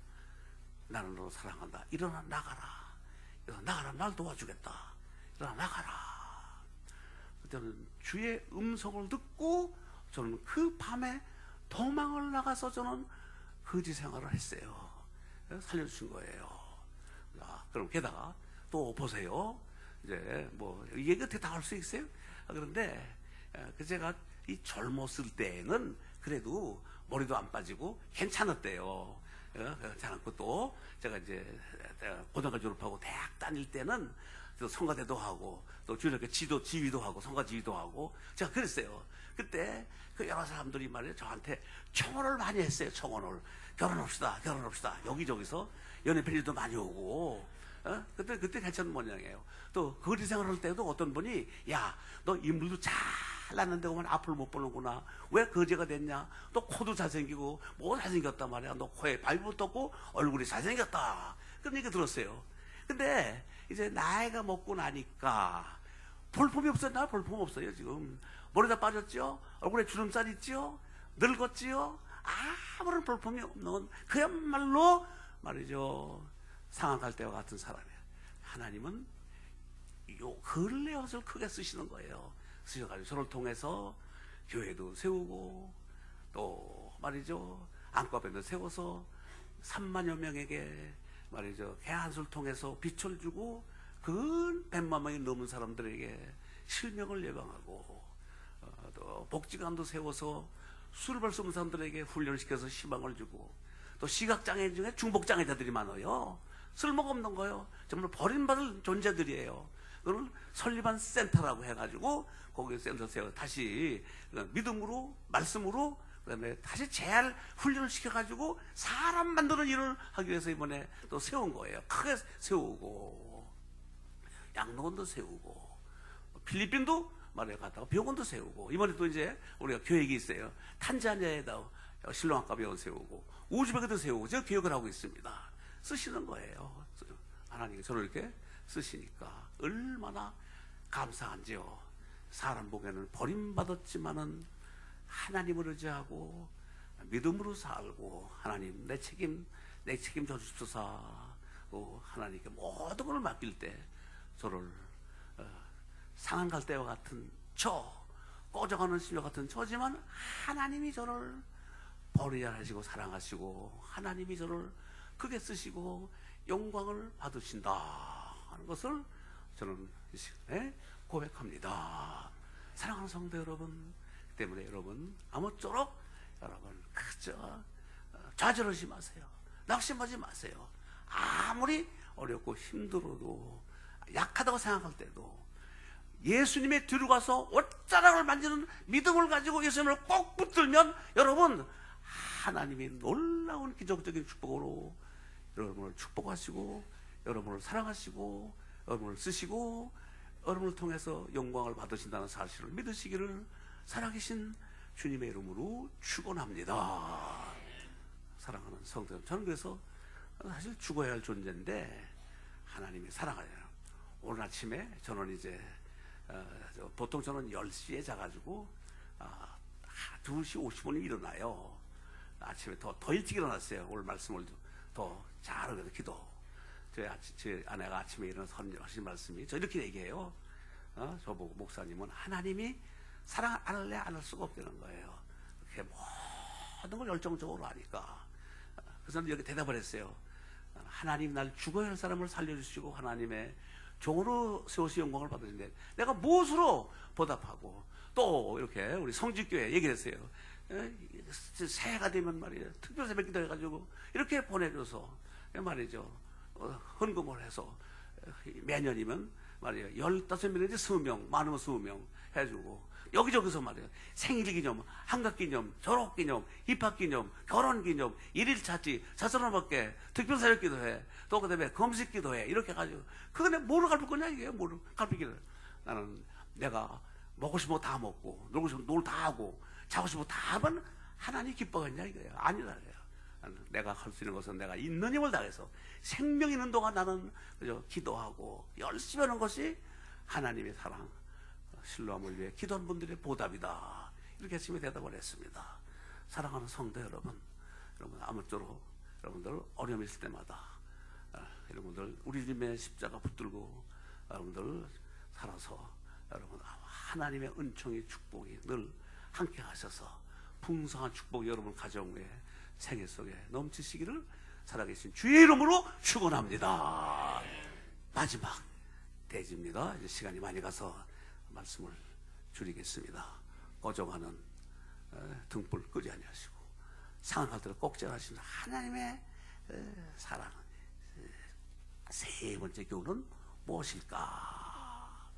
나는 너를 사랑한다. 일어나 나가라. 일어나 나가라. 날 도와주겠다. 일어나 나가라. 그때는 주의 음성을 듣고 저는 그 밤에 도망을 나가서 저는 거지 생활을 했어요. 살려주신 거예요. 그럼 게다가 또 보세요. 이제 뭐 이게 어떻게 다 할 수 있어요? 그런데 제가 이 젊었을 때는 그래도 머리도 안 빠지고 괜찮았대요. 괜찮았고 또 제가 이제 고등학교 졸업하고 대학 다닐 때는 또 성가대도 하고 또 주일학교 지휘도 하고 성가 지휘도 하고 제가 그랬어요. 그때 그 여러 사람들이 말이에요 저한테 청혼을 많이 했어요. 청혼을 결혼합시다 여기저기서 연애 편지도 많이 오고 그때 괜찮은 모양이에요. 또 거리 생활할 때도 어떤 분이 야 너 인물도 잘났는데 그만 앞을 못 보는구나. 왜 거지가 됐냐? 또 코도 잘생기고 뭐 잘생겼단 말이야. 너 코에 발이 붙었고 얼굴이 잘생겼다. 그런 얘기 들었어요. 근데 이제 나이가 먹고 나니까 볼품이 없어요. 나 볼품 없어요 지금. 머리 다 빠졌죠? 얼굴에 주름살 있죠? 늙었지요? 아무런 볼품이 없는 그야말로 말이죠 상한 갈대와 같은 사람이에요. 하나님은 요 근래 것을 크게 쓰시는 거예요. 쓰셔가지고 저를 통해서 교회도 세우고 또 말이죠 안과병도 세워서 3만여 명에게 말이죠 개한수를 통해서 빛을 주고 근 100만 명이 넘은 사람들에게 실명을 예방하고 또 복지관도 세워서 술을 벌 수 없는 사람들에게 훈련을 시켜서 희망을 주고, 또 시각장애인 중에 중복장애자들이 많아요. 쓸모가 없는 거예요. 정말 버림받을 존재들이에요. 그걸 설립한 센터라고 해가지고 거기 센터 세워 다시 믿음으로 말씀으로 그다음에 다시 재활 훈련을 시켜가지고 사람 만드는 일을 하기 위해서 이번에 또 세운 거예요. 크게 세우고 양로원도 세우고 필리핀도 말에 갔다가 병원도 세우고, 이번에 또 이제 우리가 계획이 있어요. 탄자니아에다 신령학과 병원 세우고 우즈베크도 세우고 제가 계획을 하고 있습니다. 쓰시는 거예요. 하나님이 저를 이렇게 쓰시니까 얼마나 감사한지요. 사람 보기에는 버림받았지만은 하나님을 의지하고 믿음으로 살고, 하나님 내 책임 져주십소서. 하나님께 모든 걸 맡길 때 저를 상한 갈대와 같은 꺼져가는 심령 같은 저지만 하나님이 저를 보리하시고 사랑하시고 하나님이 저를 크게 쓰시고 영광을 받으신다 하는 것을 저는 이 시간에 고백합니다. 사랑하는 성도 여러분, 때문에 여러분 아무쪼록 여러분 그저 좌절하지 마세요. 낙심하지 마세요. 아무리 어렵고 힘들어도 약하다고 생각할 때도 예수님의 뒤로 가서 옷자락을 만지는 믿음을 가지고 예수님을 꼭 붙들면 여러분 하나님이 놀라운 기적적인 축복으로 여러분을 축복하시고 여러분을 사랑하시고 여러분을 쓰시고 여러분을 통해서 영광을 받으신다는 사실을 믿으시기를 살아계신 주님의 이름으로 축원합니다. 사랑하는 성도 여러분, 저는 그래서 사실 죽어야 할 존재인데 하나님이 사랑하여요. 오늘 아침에 저는 이제 보통 저는 10시에 자가지고 2시 50분에 일어나요. 아침에 더 일찍 일어났어요. 오늘 말씀을 더 잘하게 기도. 제 아내가 아침에 일어나서 하신 말씀이 저 이렇게 얘기해요. 저보고 목사님은 하나님이 사랑 안 할래 안 할 수가 없다는 거예요. 그렇게 모든 걸 열정적으로 하니까. 그래서 저는 여기 대답을 했어요. 하나님 날 죽어야 할 사람을 살려주시고 하나님의 종으로 세우시 영광을 받으신데 내가 무엇으로 보답하고, 또 이렇게 우리 성직교회 얘기를 했어요. 새해가 되면 말이에요, 특별 새벽기도 해가지고 이렇게 보내줘서 말이죠, 헌금을 해서 매년이면 말이에요 15명이지 20명, 많으면 20명 해주고, 여기저기서 말이에요 생일기념, 한갑기념, 졸업기념, 입학기념, 결혼기념, 1일차지, 자선함밖에 특별사역기도 해, 또 그 다음에 검식기도 해, 이렇게 해가지고 그거 내가 뭐를 갚을 거냐 이게. 뭐를 갚기를. 나는 내가 먹고 싶은 거 다 먹고 놀고 싶은 거 놀 다 하고 자고 싶은 거 다 하면 하나님 기뻐하겠냐 이거예요. 아니라 그래요. 내가 할 수 있는 것은 내가 있는 힘을 다해서 생명 있는 동안 나는 그저 기도하고 열심히 하는 것이 하나님의 사랑 신뢰함을 위해 기도한 분들의 보답이다. 이렇게 열심히 대답을 했습니다. 사랑하는 성도 여러분, 아무쪼록 여러분들 어려움이 있을 때마다 여러분들 우리 주님의 십자가 붙들고 여러분들 살아서 여러분 하나님의 은총의 축복이 늘 함께 하셔서 풍성한 축복이 여러분 가정에 생애 속에 넘치시기를 살아계신 주의 이름으로 축원합니다. 마지막 대지입니다. 이제 시간이 많이 가서 말씀을 줄이겠습니다. 꺼져가는 등불 끄지 아니하시고 상할 때를 꼭지하시는 하나님의 사랑. 세 번째 교훈은 무엇일까?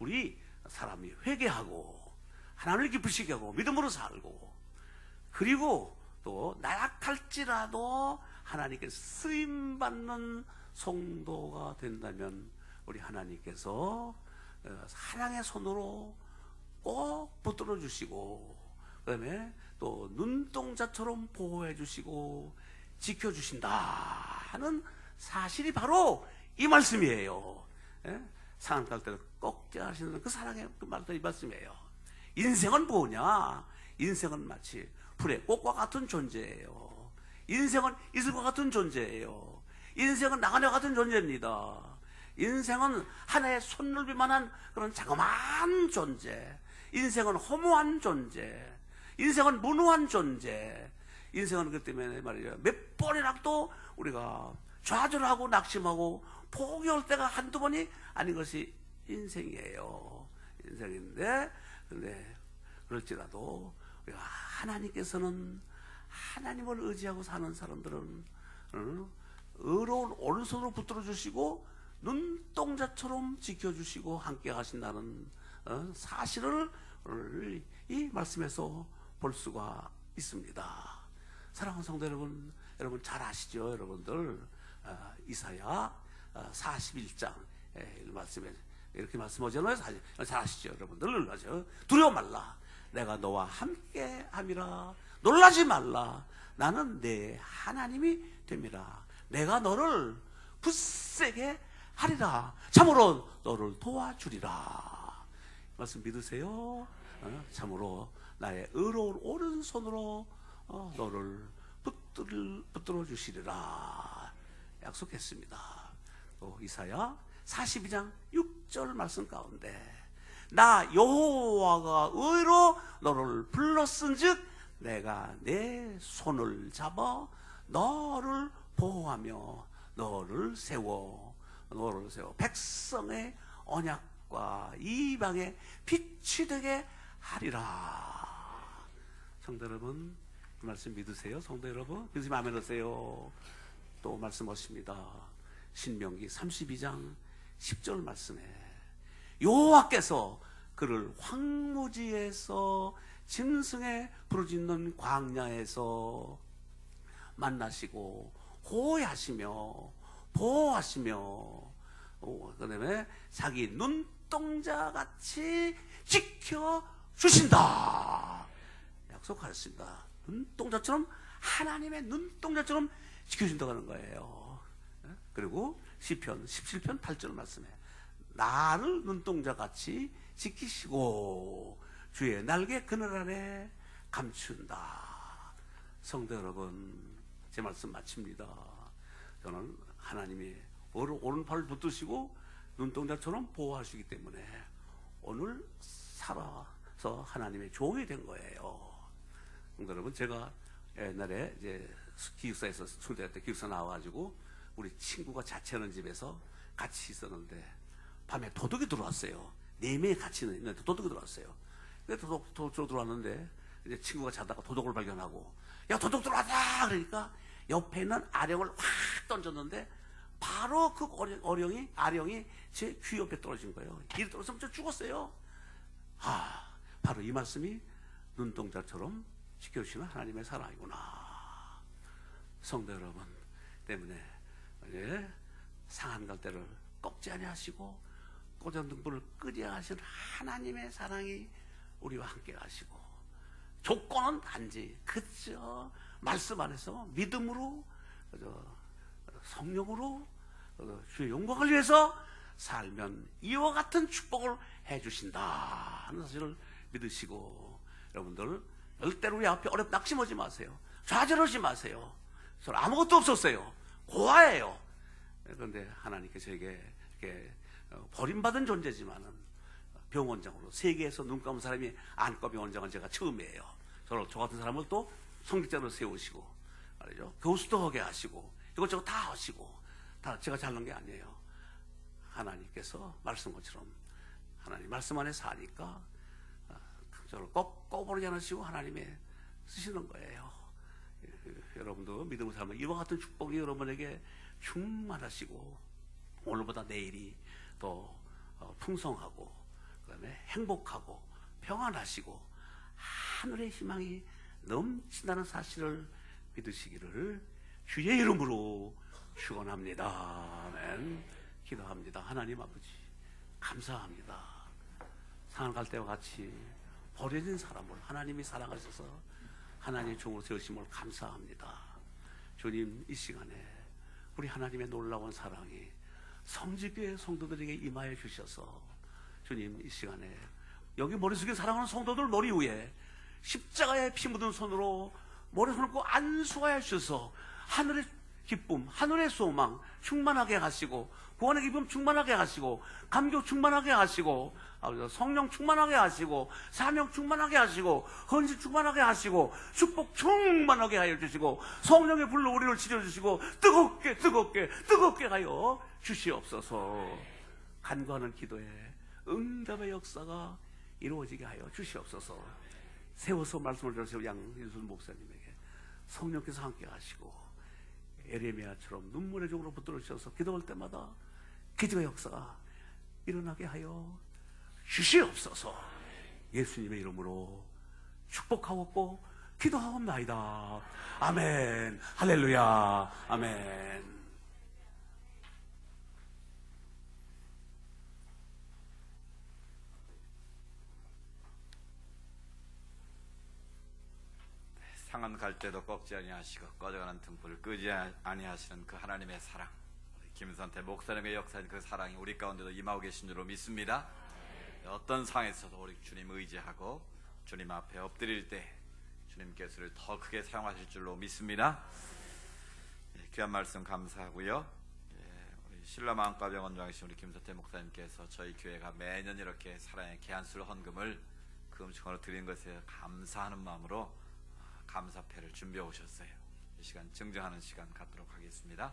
우리 사람이 회개하고 하나님을 기쁘시게 하고 믿음으로 살고, 그리고 또 나약할지라도 하나님께 쓰임받는 성도가 된다면 우리 하나님께서 사랑의 손으로 꼭 붙들어 주시고, 그 다음에 또 눈동자처럼 보호해 주시고 지켜주신다 하는 사실이 바로 이 말씀이에요. 상한 갈 때를 꼭 하시는 그 사랑의 그 말도 이 말씀이에요. 인생은 뭐냐? 인생은 마치 불의 꽃과 같은 존재예요. 인생은 이슬과 같은 존재예요. 인생은 나그네와 같은 존재입니다. 인생은 하나의 손놀비만한 그런 자그마한 존재. 인생은 허무한 존재. 인생은 무능한 존재. 인생은 그렇기 때문에 말이에요, 몇 번이라도 우리가 좌절하고 낙심하고 포기할 때가 한두 번이 아닌 것이 인생이에요. 인생인데, 근데 그럴지라도 우리가 하나님께서는 하나님을 의지하고 사는 사람들은 의로운 오른손으로 붙들어 주시고 눈동자처럼 지켜주시고 함께 하신다는 사실을 오늘 이 말씀에서 볼 수가 있습니다. 사랑하는 성도 여러분, 여러분 잘 아시죠? 여러분들 이사야 41장 말씀에 이렇게 말씀하잖아요. 잘 아시죠? 여러분들 아죠? 두려워 말라. 내가 너와 함께 함이라. 놀라지 말라. 나는 내 하나님이 됨이라. 내가 너를 굳세게 하리라. 참으로 너를 도와주리라. 말씀 믿으세요? 참으로 나의 의로운 오른손으로 너를 붙들어 주시리라 약속했습니다. 또 이사야 42장 6절 말씀 가운데 나 여호와가 의로 너를 불렀은즉 내가 내 손을 잡아 너를 보호하며 너를 세워 백성의 언약과 이방의 빛이 되게 하리라. 성도 여러분, 그 말씀 믿으세요? 성도 여러분, 믿으시면 아멘 하세요. 또 말씀하십니다. 신명기 32장 10절 말씀에 여호와께서 그를 황무지에서 짐승의 부르짖는 광야에서 만나시고 호위하시며 보호하시며 그다음에 자기 눈동자같이 지켜주신다 약속하셨습니다. 눈동자처럼, 하나님의 눈동자처럼 지켜준다고 하는 거예요. 그리고 시편 17편 8절 말씀에 나를 눈동자같이 지키시고 주의 날개 그늘 아래 감춘다. 성도 여러분, 제 말씀 마칩니다. 저는 하나님이 오른팔을 붙드시고 눈동자처럼 보호하시기 때문에 오늘 살아서 하나님의 종이 된 거예요. 성도 여러분, 제가 옛날에 이제 기숙사에서 순대할 때 기숙사 나와가지고 우리 친구가 자취하는 집에서 같이 있었는데 밤에 도둑이 들어왔어요. 4명이 같이 있는데 도둑이 들어왔어요. 근데 도둑 들어왔는데 이제 친구가 자다가 도둑을 발견하고 야 도둑 들어왔다 그러니까 옆에 있는 아령을 확 던졌는데 바로 그 아령이 제 귀 옆에 떨어진 거예요. 길에 떨어졌으면 저 죽었어요. 바로 이 말씀이 눈동자처럼 지켜주시는 하나님의 사랑이구나. 성도 여러분 때문에 상한 갈대를 꺾지 아니하시고 고전 등불을 끄지 하시는 하나님의 사랑이 우리와 함께 하시고 조건은 단지 그저 말씀 안에서 믿음으로 성령으로 주의 영광을 위해서 살면 이와 같은 축복을 해주신다 하는 사실을 믿으시고 여러분들 절대로 우리 앞에 낙심하지 마세요. 좌절하지 마세요. 저는 아무것도 없었어요. 고아예요. 그런데 하나님께서 저에게 이렇게 버림받은 존재지만은 병원장으로 세계에서 눈 감은 사람이 안과 병원장은 제가 처음이에요. 저 같은 사람을 또 성직자로 세우시고 말이죠. 교수도 하게 하시고 이것저것 다 하시고 다 제가 잘난 게 아니에요. 하나님께서 말씀 것처럼 하나님 말씀 안에 사니까 저를 꺼버리지 않으시고 하나님의 쓰시는 거예요. 여러분도 믿음을 살면 이와 같은 축복이 여러분에게 충만하시고 오늘보다 내일이 더 풍성하고 그다음에 행복하고 평안하시고 하늘의 희망이 넘친다는 사실을 믿으시기를 주의 이름으로 축원합니다. 아멘. 기도합니다. 하나님 아버지 감사합니다. 상한 갈대와 같이 버려진 사람을 하나님이 사랑하셔서 하나님의 종으로 세우심을 감사합니다. 주님, 이 시간에 우리 하나님의 놀라운 사랑이 성지교회 성도들에게 임하여 주셔서 주님, 이 시간에 여기 머리 숙여 사랑하는 성도들 머리 위에 십자가에 피 묻은 손으로 머리 손을 꼭 안수하여 주셔서 하늘의 기쁨, 하늘의 소망 충만하게 하시고 구원의 기쁨 충만하게 하시고 감격 충만하게 하시고 성령 충만하게 하시고 사명 충만하게 하시고 헌신 충만하게 하시고 축복 충만하게 하여 주시고 성령의 불로 우리를 지려주시고 뜨겁게 하여 주시옵소서. 간구하는 기도에 응답의 역사가 이루어지게 하여 주시옵소서. 세워서 말씀을 주신 양인순 목사님에게 성령께서 함께 하시고 에레미야처럼 눈물의 종으로 붙들어주셔서 기도할 때마다 기적의 역사가 일어나게 하여 주시옵소서. 예수님의 이름으로 축복하옵고 기도하옵나이다. 아멘. 할렐루야. 아멘. 상은 갈 때도 꺾지 아니하시고 꺼져가는 등불을 끄지 아니하시는 그 하나님의 사랑, 김선태 목사님의 역사인 그 사랑이 우리 가운데도 임하고 계신 줄로 믿습니다. 어떤 상황에서도 우리 주님 의지하고 주님 앞에 엎드릴 때 주님께서를 더 크게 사용하실 줄로 믿습니다. 귀한 말씀 감사하고요. 우리 신라마음가병원 장이신 우리 김선태 목사님께서 저희 교회가 매년 이렇게 사랑의 계한술 헌금을 그 음식으로 드린 것에 감사하는 마음으로 감사패를 준비해 오셨어요. 이 시간 증정하는 시간 갖도록 하겠습니다.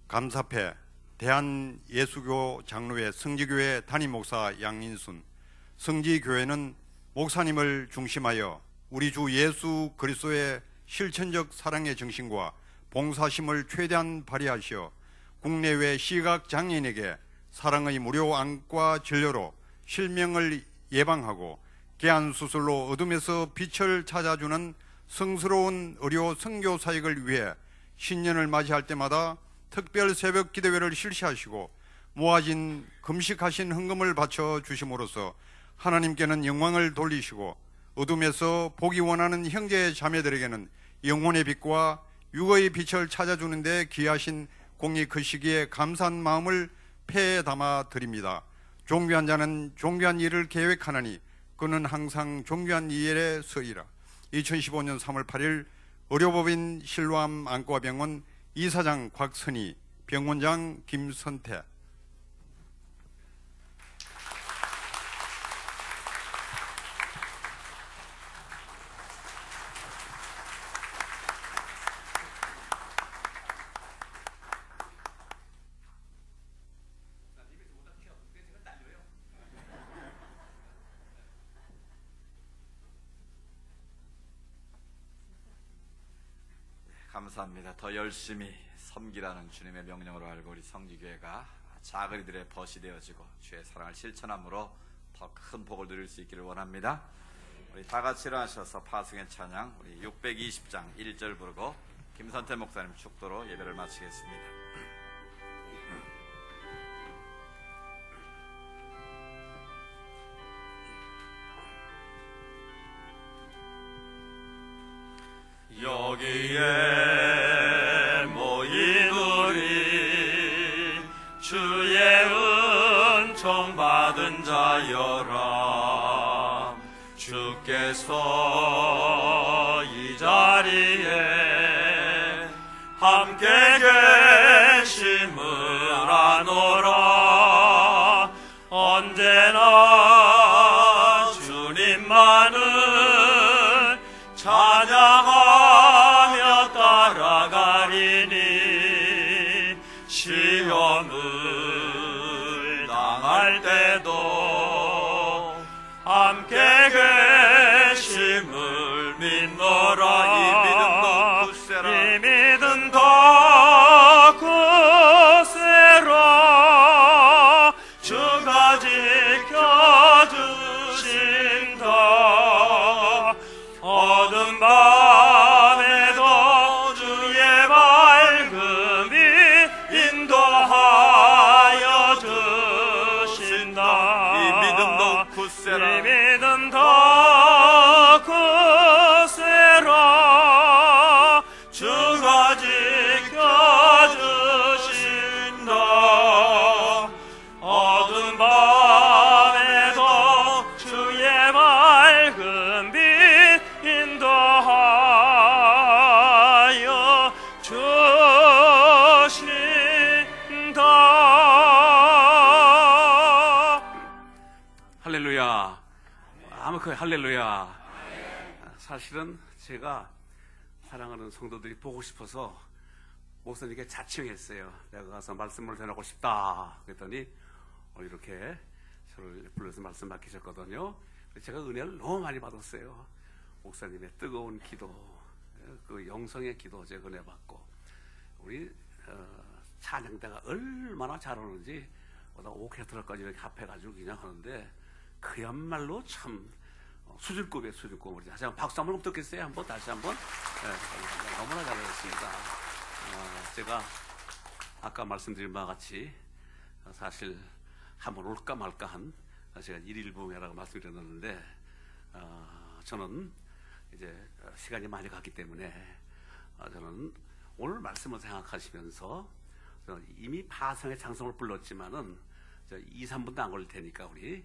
감사패 대한예수교 장로회 성지교회 담임목사 양인순. 성지교회는 목사님을 중심하여 우리 주 예수 그리스도의 실천적 사랑의 정신과 봉사심을 최대한 발휘하시어 국내외 시각장애인에게 사랑의 무료 안과 진료로 실명을 예방하고 개안수술로 어둠에서 빛을 찾아주는 성스러운 의료 선교 사역을 위해 신년을 맞이할 때마다 특별 새벽 기도회를 실시하시고 모아진 금식하신 헌금을 바쳐 주심으로써 하나님께는 영광을 돌리시고 어둠에서 보기 원하는 형제 자매들에게는 영혼의 빛과 육의 빛을 찾아주는 데 귀하신 공이 크시기에 감사한 마음을 폐에 담아 드립니다. 존귀한 자는 존귀한 일을 계획하나니 그는 항상 존귀한 일에 서이라. 2015년 3월 8일 의료법인 실로암 안과병원 이사장 곽선희, 병원장 김선태. 감사합니다. 더 열심히 섬기라는 주님의 명령으로 알고 우리 성지교회가 작은 이들의 벗이 되어지고 주의 사랑을 실천함으로 더 큰 복을 누릴 수 있기를 원합니다. 우리 다 같이 일어나셔서 파승의 찬양 우리 620장 1절 부르고 김선태 목사님 축도로 예배를 마치겠습니다. 여기에 모인 우리 주의 은총 받은 자여라. 주께서 이 자리에 함께 계심을 아노라. 언제나 주님만을 찬양하며 따라가리니 시험을 당할 때도 함께 계심을 믿노라. 이 믿음 더 굳세라. 주가 지켜주신다. 어둠 밤에도 주의 밝음이 인도하여 주신다. 마이크 할렐루야. 사실은 제가 사랑하는 성도들이 보고 싶어서 목사님께 자청했어요. 내가 가서 말씀을 전하고 싶다. 그랬더니 이렇게 저를 불러서 말씀 맡기셨거든요. 제가 은혜를 너무 많이 받았어요. 목사님의 뜨거운 기도, 그 영성의 기도 제가 은혜 받고, 우리 찬양대가 얼마나 잘하는지 오케스트라까지 이렇게 합해가지고 그냥 하는데 그야말로 참 수준급의 수준급. 우리 다시 한번 박수 한번 부탁드리겠어요. 한번 다시 한번. 네, 너무나 잘하셨습니다. 제가 아까 말씀드린 바와 같이 사실 한번 올까 말까 한 제가 일일부매라고 말씀드렸는데 저는 이제 시간이 많이 갔기 때문에 저는 오늘 말씀을 생각하시면서 저는 이미 파성의 찬송을 불렀지만은 2, 3분도 안 걸릴 테니까 우리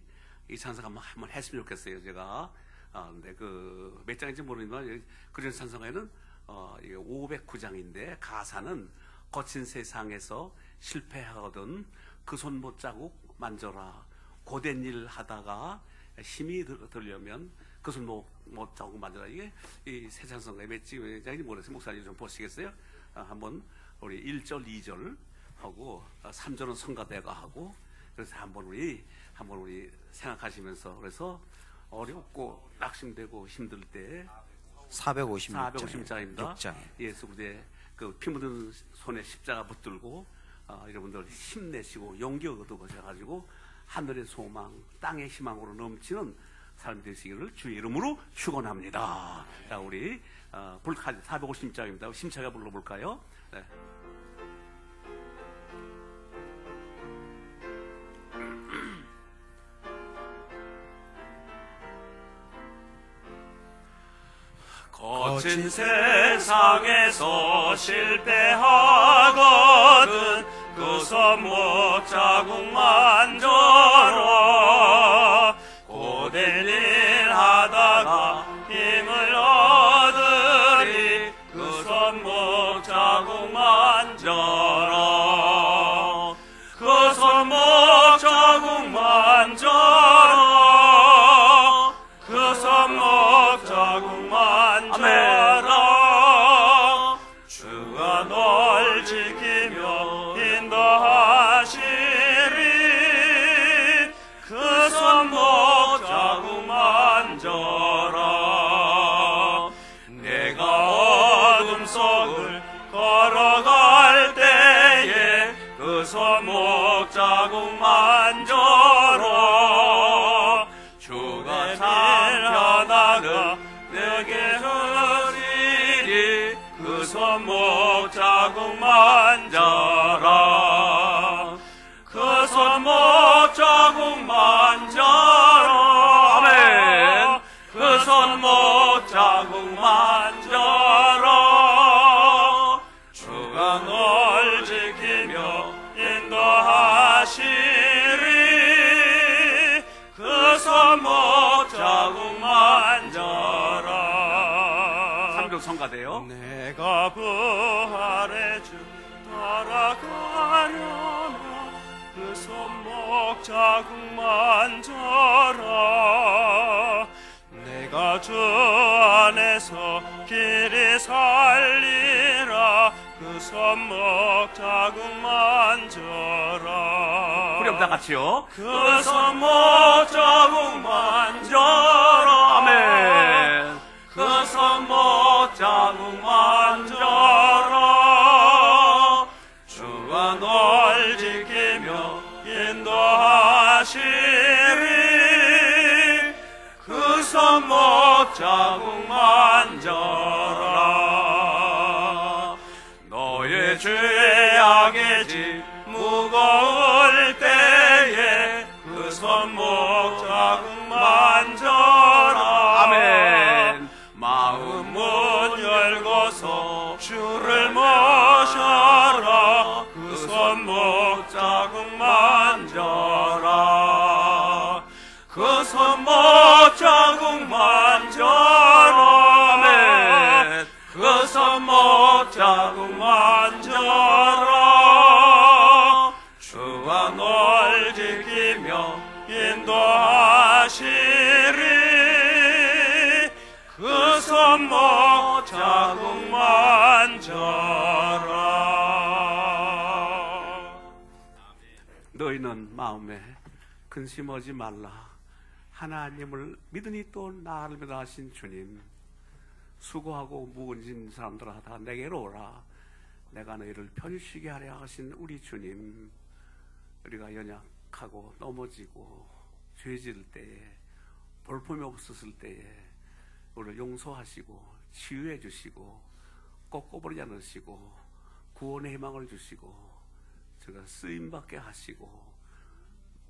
이 찬송 한번 했으면 좋겠어요. 제가 근데 그 몇 장인지 모르지만 그런 찬송에는 509장인데 가사는 거친 세상에서 실패하거든 그 손 못 자국 만져라. 고된 일 하다가 힘이 들려면 그 손 못 자국 만져라. 이게 이 세 찬송가의 몇 장인지 모르겠어요. 목사님 좀 보시겠어요? 한번 우리 1절, 2절 하고 3절은 성가대가 하고 그래서 한번 우리 생각하시면서 그래서 어렵고 낙심되고 힘들 때 450장입니다. 6장. 예수 그대 그 피 묻은 손에 십자가 붙들고 여러분들 힘내시고 용기 얻어가지고 하늘의 소망, 땅의 희망으로 넘치는 삶이 되시기를 주의 이름으로 축원합니다. 자, 우리 450장입니다. 심차게 불러볼까요? 네. 거친 세상에서 실패하거든 그 손목 자국 만져라. 고된 일 하다가 힘을 얻으리 그 손목 자국 만져라. 그 손목 자국 만져라. 그 손목 자국 만져라. 주가 널 지키며 인도하시리. 그 손목 자국 만져라. 내가 어둠 속을 걸어갈 때에 그 손목 자국 만져라. 주가 참편하가 내게 주리니 그 손목 자국 만져라. 그 손목 자국 만져라. 아멘. 그 손목 자국 만져라. 주가 널 지키며 인도하시리. 그 손목 자국 만져라. 3절 성가대요. 내가 부활의 주 따라가려면 그 손목 자국 만져라. 내가 주 안에서 길이 살리라. 그 손목 자국 만져라. 우리 다 같이요. 그 손목 자국 만져라. 아멘. 그 손목 자국 만져라. 주가 널 지키며 인도하시리. 그 손목 자국 만져라. 너의 죄악의 짐 무거울 때에 그 손목 자국 만져라. 아멘. 마음 문 열고서 주를 모셔라. 그 손목 자국 만져라. 그 손목 자국 만져라. 아멘. 그 손목 자국 만져라. 주가 널 지키며 인도하시리. 너희는 마음에 근심하지 말라. 하나님을 믿으니 또 나를 믿어 하신 주님, 수고하고 무거운 사람들아 다 내게로 오라. 내가 너희를 편히 쉬게 하려 하신 우리 주님, 우리가 연약하고 넘어지고 죄질 때에, 볼품이 없었을 때에 우리를 용서하시고 치유해 주시고 꺾어버리지 않으시고 구원의 희망을 주시고 제가 쓰임받게 하시고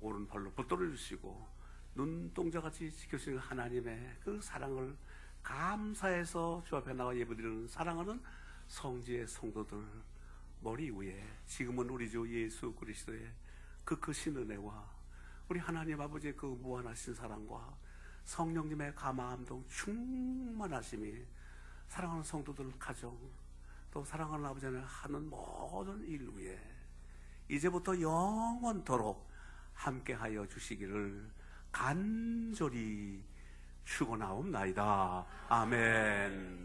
오른팔로 붙들어 주시고 눈동자같이 지켜주시는 하나님의 그 사랑을 감사해서 주 앞에 나가 예배드리는 사랑하는 성지의 성도들 머리 위에 지금은 우리 주 예수 그리스도의 그 크신 은혜와 우리 하나님 아버지의 그 무한하신 사랑과 성령님의 감화감동 충만하심이 사랑하는 성도들 가정 또 사랑하는 아버지 하나님 하는 모든 일 위에 이제부터 영원토록 함께하여 주시기를 간절히 축원하옵나이다. 아멘.